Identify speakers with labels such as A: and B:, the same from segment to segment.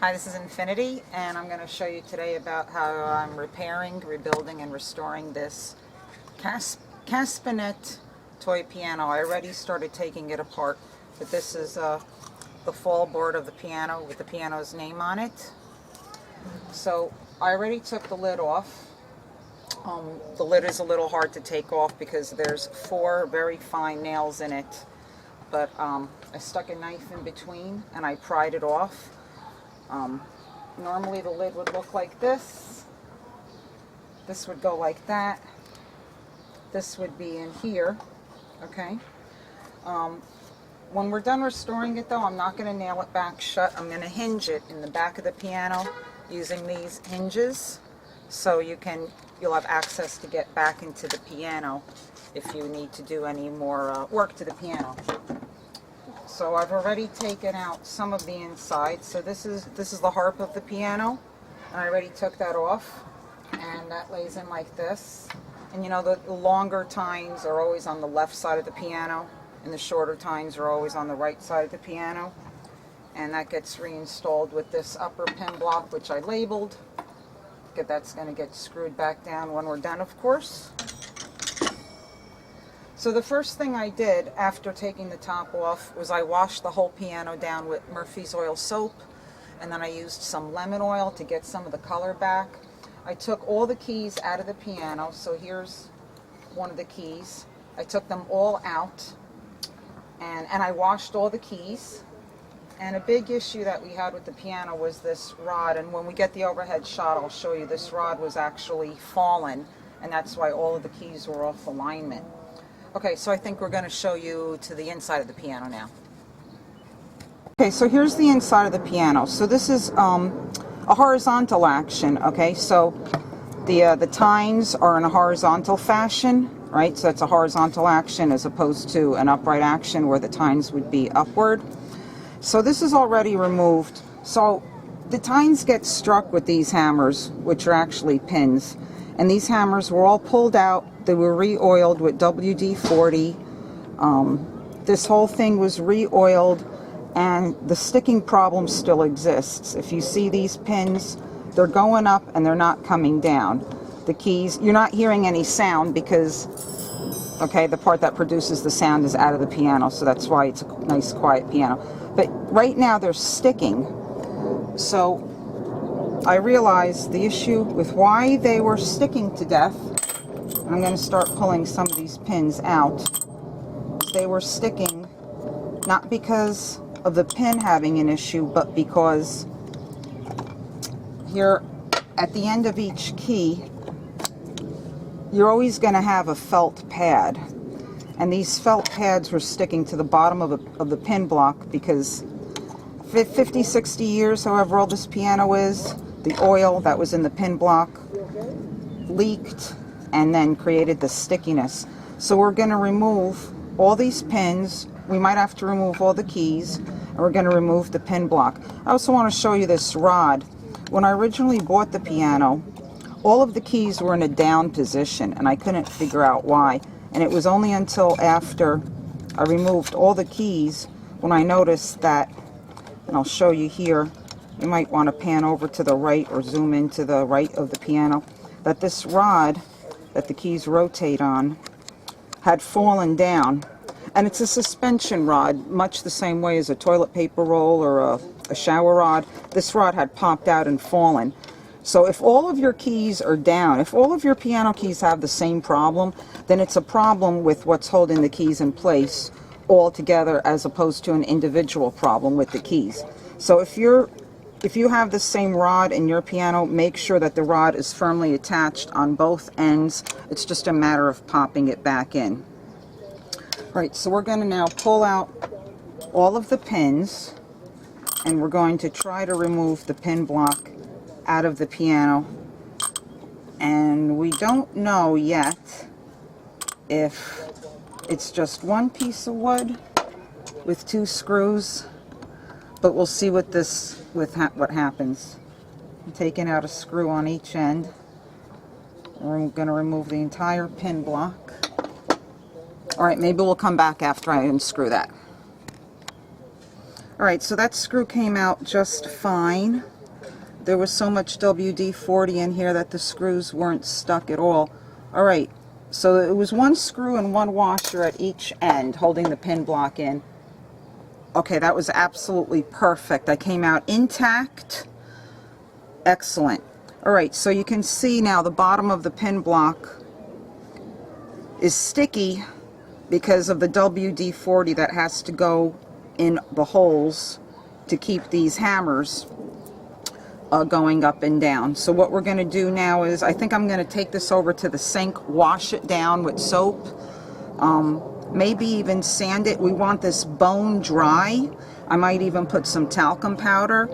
A: Hi, this is Infinity, and I'm going to show you today about how I'm repairing, rebuilding, and restoring this Casspinet toy piano. I already started taking it apart, but this is the fall board of the piano with the piano's name on it. So I already took the lid off. The lid is a little hard to take off because there's 4 very fine nails in it, but I stuck a knife in between and I pried it off. Normally the lid would look like this. This would go like that. This would be in here, okay? When we're done restoring it though, I'm not going to nail it back shut. I'm going to hinge it in the back of the piano using these hinges, so you'll have access to get back into the piano if you need to do any more work to the piano. So I've already taken out some of the inside. So this is the harp of the piano, and I already took that off, and that lays in like this. And you know, the longer tines are always on the left side of the piano, and the shorter tines are always on the right side of the piano. And that gets reinstalled with this upper pin block, which I labeled. That's going to get screwed back down when we're done, of course. So the first thing I did after taking the top off was I washed the whole piano down with Murphy's oil soap, and then I used some lemon oil to get some of the color back. I took all the keys out of the piano, so here's one of the keys. I took them all out, and I washed all the keys. And a big issue that we had with the piano was this rod, and when we get the overhead shot I'll show you this rod was actually fallen, and that's why all of the keys were off alignment. Okay, so I think we're going to show you to the inside of the piano now. Okay, so here's the inside of the piano. So this is a horizontal action, okay? So the tines are in a horizontal fashion, right? So it's a horizontal action as opposed to an upright action where the tines would be upward. So this is already removed. So the tines get struck with these hammers, which are actually pins. And these hammers were all pulled out. They were re-oiled with WD-40. This whole thing was re-oiled, and the sticking problem still exists. If you see these pins, they're going up and they're not coming down. The keys, you're not hearing any sound because, okay, the part that produces the sound is out of the piano, so that's why it's a nice quiet piano. But right now they're sticking. So I realized the issue with why they were sticking to death. I'm going to start pulling some of these pins out. They were sticking not because of the pin having an issue, but because here at the end of each key, you're always going to have a felt pad. And these felt pads were sticking to the bottom of the pin block because 50, 60 years, however old this piano is, the oil that was in the pin block leaked and then created the stickiness. So we're going to remove all these pins. We might have to remove all the keys, and we're going to remove the pin block. I also want to show you this rod. When I originally bought the piano, all of the keys were in a down position, and I couldn't figure out why. And it was only until after I removed all the keys when I noticed that, and I'll show you here, you might want to pan over to the right or zoom into the right of the piano, that this rod that the keys rotate on had fallen down. And it's a suspension rod, much the same way as a toilet paper roll or a shower rod. This rod had popped out and fallen. So if all of your keys are down, if all of your piano keys have the same problem, then it's a problem with what's holding the keys in place all together as opposed to an individual problem with the keys. So if you have the same rod in your piano, make sure that the rod is firmly attached on both ends. It's just a matter of popping it back in. Right, so we're going to now pull out all of the pins, and we're going to try to remove the pin block out of the piano. And we don't know yet if it's just one piece of wood with 2 screws, but we'll see what what happens. I'm taking out a screw on each end. We're going to remove the entire pin block. All right, maybe we'll come back after I unscrew that. Alright, so that screw came out just fine. There was so much WD-40 in here that the screws weren't stuck at all. Alright, so it was one screw and one washer at each end holding the pin block in. Okay, that was absolutely perfect. I came out intact. Excellent. Alright, so you can see now the bottom of the pin block is sticky because of the WD-40 that has to go in the holes to keep these hammers going up and down. So what we're going to do now is, I think I'm going to take this over to the sink, wash it down with soap, maybe even sand it. We want this bone dry. I might even put some talcum powder.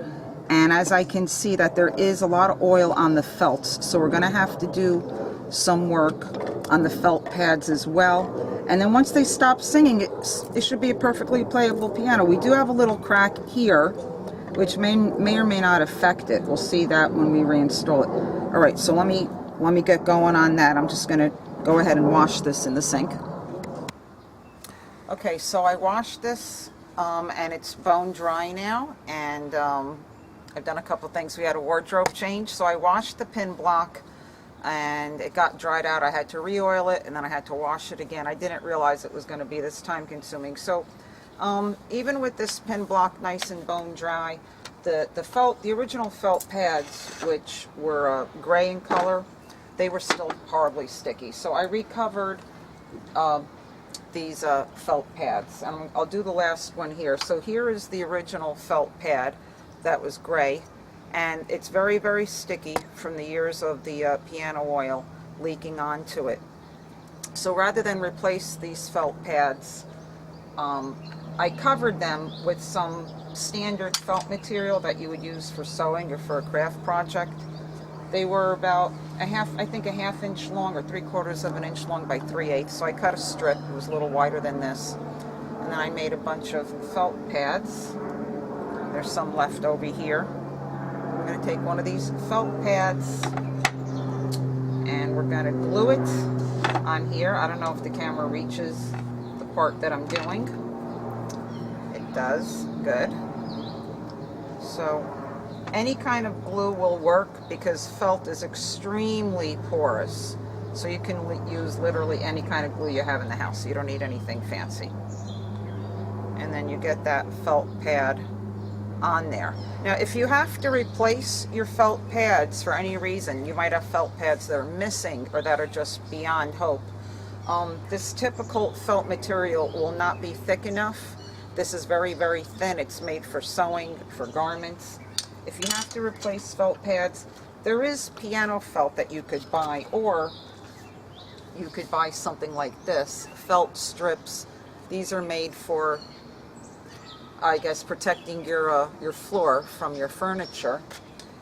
A: And as I can see that there is a lot of oil on the felts, so we're going to have to do some work on the felt pads as well. And then once they stop singing, it should be a perfectly playable piano. We do have a little crack here, which may or may not affect it. We'll see that when we reinstall it. All right, so let me get going on that. I'm just going to go ahead and wash this in the sink. Okay, so I washed this, and it's bone dry now, and I've done a couple things. We had a wardrobe change, so I washed the pin block, and it got dried out. I had to re-oil it, and then I had to wash it again. I didn't realize it was going to be this time consuming. So even with this pin block nice and bone dry, the original felt pads, which were gray in color, they were still horribly sticky. So I recovered these felt pads, and I'll do the last one here. So here is the original felt pad that was gray, and it's very, very sticky from the years of the piano oil leaking onto it. So rather than replace these felt pads, I covered them with some standard felt material that you would use for sewing or for a craft project. They were about a half inch long, or 3/4 of an inch long by 3/8. So I cut a strip. It was a little wider than this, and then I made a bunch of felt pads. There's some left over here. I'm going to take one of these felt pads and we're going to glue it on here. I don't know if the camera reaches the part that I'm doing. It does. Good. So any kind of glue will work because felt is extremely porous. So you can use literally any kind of glue you have in the house. So you don't need anything fancy. And then you get that felt pad on there. Now if you have to replace your felt pads for any reason, you might have felt pads that are missing or that are just beyond hope. This typical felt material will not be thick enough. This is very, very thin. It's made for sewing, for garments. If you have to replace felt pads, there is piano felt that you could buy, or you could buy something like this, felt strips. These are made for, I guess, protecting your floor from your furniture,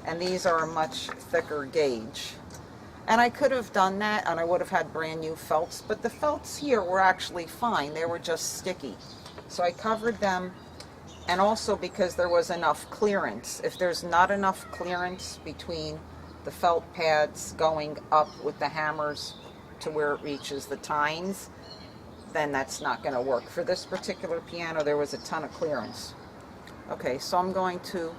A: and these are a much thicker gauge. And I could have done that and I would have had brand new felts, but the felts here were actually fine. They were just sticky. So I covered them, and also because there was enough clearance. If there's not enough clearance between the felt pads going up with the hammers to where it reaches the tines, then that's not going to work. For this particular piano, there was a ton of clearance. Okay, so I'm going to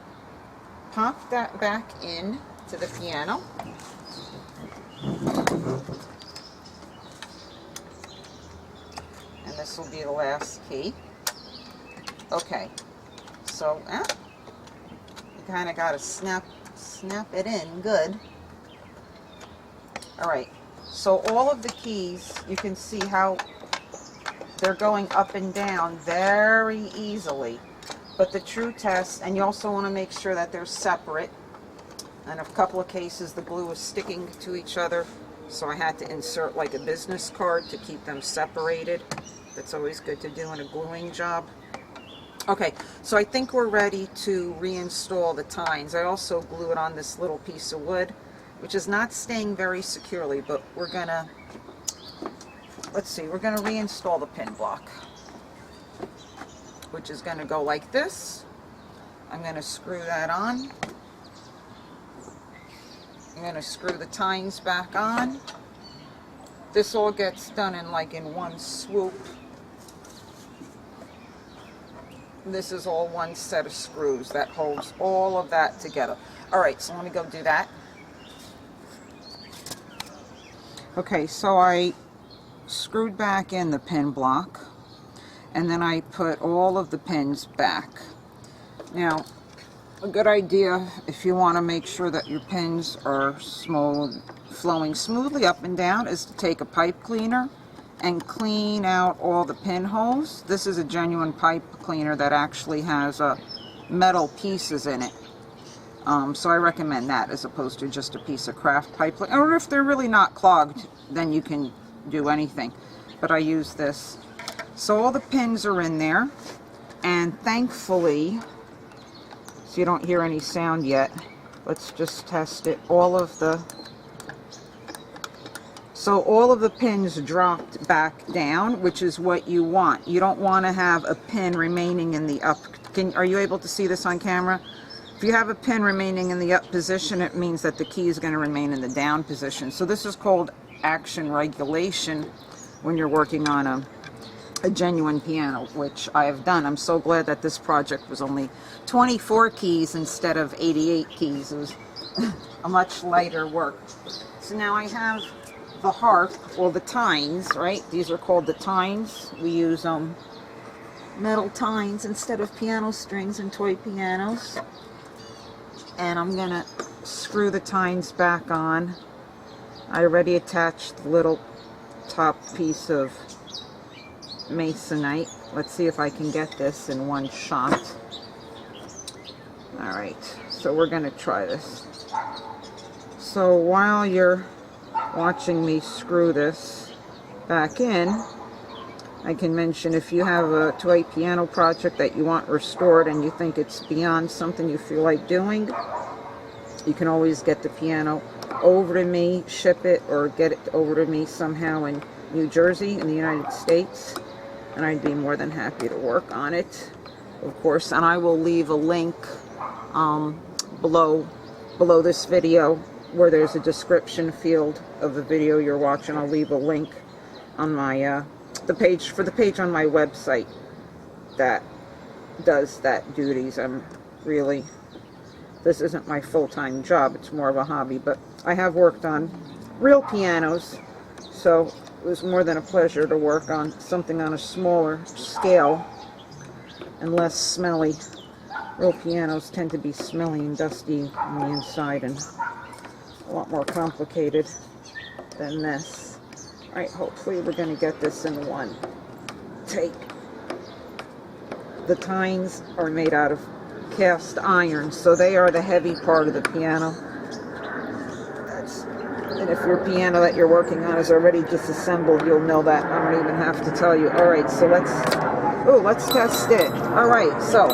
A: pop that back in to the piano. And this will be the last key. Okay, so you kind of got to snap it in good. All right, so all of the keys, you can see how they're going up and down very easily. But the true test, and you also want to make sure that they're separate. And in a couple of cases, the glue is sticking to each other, so I had to insert like a business card to keep them separated. That's always good to do in a gluing job. Okay, so I think we're ready to reinstall the tines. I also glue it on this little piece of wood, which is not staying very securely, but we're gonna, let's see, we're gonna reinstall the pin block, which is gonna go like this. I'm gonna screw that on. I'm gonna screw the tines back on. This all gets done in one swoop. this is all one set of screws that holds all of that together. All right, so let me go do that. Okay, so I screwed back in the pin block, and then I put all of the pins back. Now, a good idea if you want to make sure that your pins are smooth, flowing smoothly up and down, is to take a pipe cleaner and clean out all the pinholes. This is a genuine pipe cleaner that actually has metal pieces in it. So I recommend that as opposed to just a piece of craft pipe. Or if they're really not clogged, then you can do anything. But I use this. So all the pins are in there, and thankfully, so you don't hear any sound yet, let's just test it. So all of the pins dropped back down, which is what you want. You don't want to have a pin remaining in the up. Are you able to see this on camera? If you have a pin remaining in the up position, it means that the key is going to remain in the down position. So this is called action regulation when you're working on a genuine piano, which I have done. I'm so glad that this project was only 24 keys instead of 88 keys. It was a much lighter work. So now I have the harp, or the tines, right? These are called the tines. We use metal tines instead of piano strings in toy pianos. And I'm gonna screw the tines back on. I already attached the little top piece of masonite. Let's see if I can get this in one shot. Alright, so we're gonna try this. So while you're watching me screw this back in, I can mention if you have a toy piano project that you want restored and you think it's beyond something you feel like doing, you can always get the piano over to me, ship it, or get it over to me somehow in New Jersey in the United States, and I'd be more than happy to work on it, of course. And I will leave a link below this video where there's a description field of the video you're watching. I'll leave a link on my the page on my website that does that duties. This isn't my full-time job, it's more of a hobby, but I have worked on real pianos, so it was more than a pleasure to work on something on a smaller scale and less smelly. Real pianos tend to be smelly and dusty on the inside and a lot more complicated than this. Alright, hopefully we're going to get this in one take. The tines are made out of cast iron, so they are the heavy part of the piano. And if your piano that you're working on is already disassembled, you'll know that. I don't even have to tell you. Alright, so let's test it. Alright, so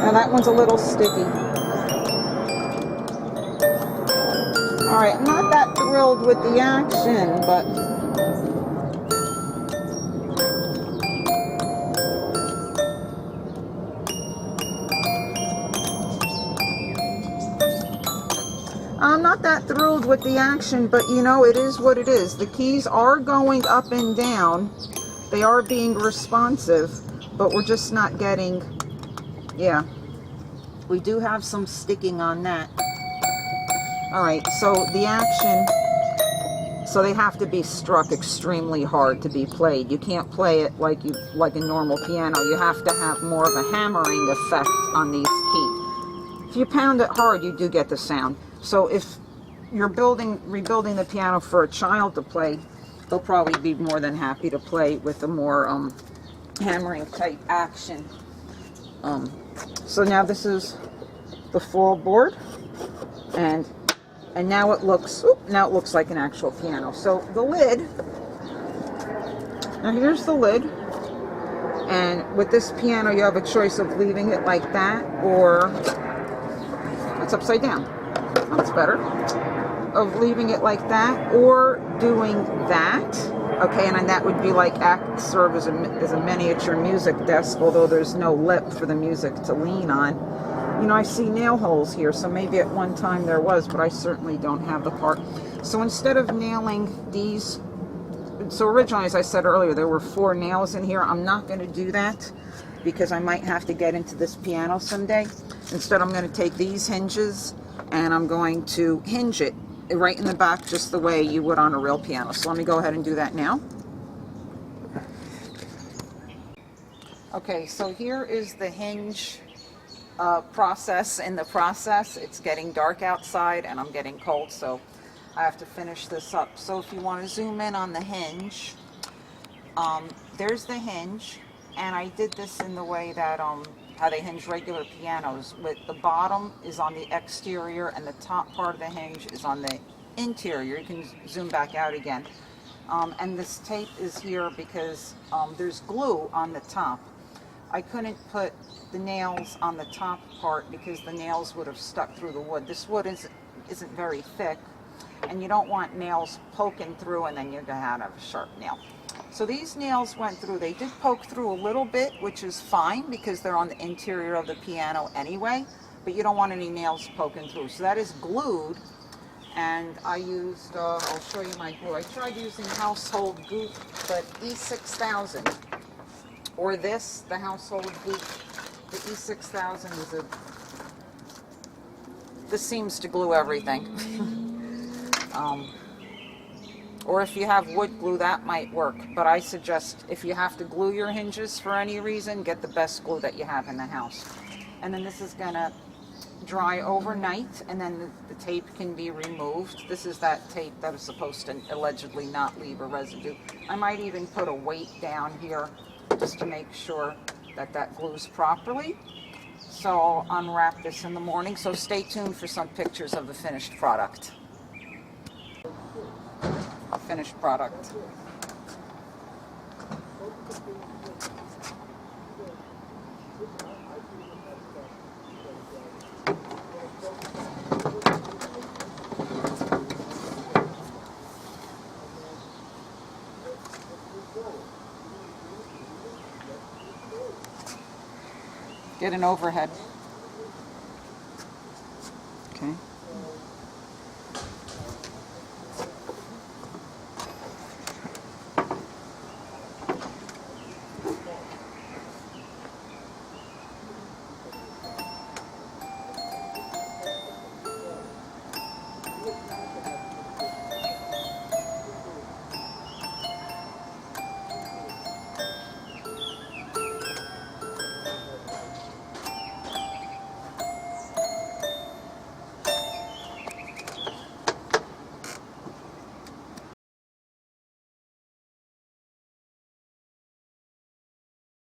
A: now that one's a little sticky. Alright, I'm not that thrilled with the action, but you know, it is what it is. The keys are going up and down. They are being responsive, but we're just not getting, yeah. We do have some sticking on that. Alright, so the action, so they have to be struck extremely hard to be played. You can't play it like a normal piano. You have to have more of a hammering effect on these keys. If you pound it hard, you do get the sound. So if you're rebuilding the piano for a child to play, they'll probably be more than happy to play with a more hammering type action. So now this is the full board, and now it looks like an actual piano. So the lid, now here's the lid, and with this piano you have a choice of leaving it like that, or it's upside down. That's better. Of leaving it like that or doing that. Okay, and that would be like serve as a miniature music desk, although there's no lip for the music to lean on. You know, I see nail holes here, so maybe at one time there was, but I certainly don't have the part. So instead of nailing these, so originally, as I said earlier, there were 4 nails in here. I'm not going to do that. because I might have to get into this piano someday. Instead, I'm going to take these hinges and I'm going to hinge it right in the back just the way you would on a real piano. So let me go ahead and do that now. Okay, so here is the hinge process in the process. It's getting dark outside and I'm getting cold, so I have to finish this up. So if you want to zoom in on the hinge, there's the hinge, and I did this in the way that how they hinge regular pianos, with the bottom is on the exterior and the top part of the hinge is on the interior. You can zoom back out again. And this tape is here because there's glue on the top. I couldn't put the nails on the top part because the nails would have stuck through the wood. This wood isn't very thick, and you don't want nails poking through and then you're going to have a sharp nail. So these nails went through. They did poke through a little bit, which is fine because they're on the interior of the piano anyway, but you don't want any nails poking through. So that is glued, and I used, I'll show you my glue. I tried using household goop, but E6000, or this, the household goop, the E6000 is this seems to glue everything. Or if you have wood glue, that might work. But I suggest if you have to glue your hinges for any reason, get the best glue that you have in the house. And then this is gonna dry overnight, and then the tape can be removed. This is that tape that is supposed to allegedly not leave a residue. I might even put a weight down here just to make sure that that glues properly. So I'll unwrap this in the morning, so stay tuned for some pictures of the finished product. Finished product. Get an overhead. Okay.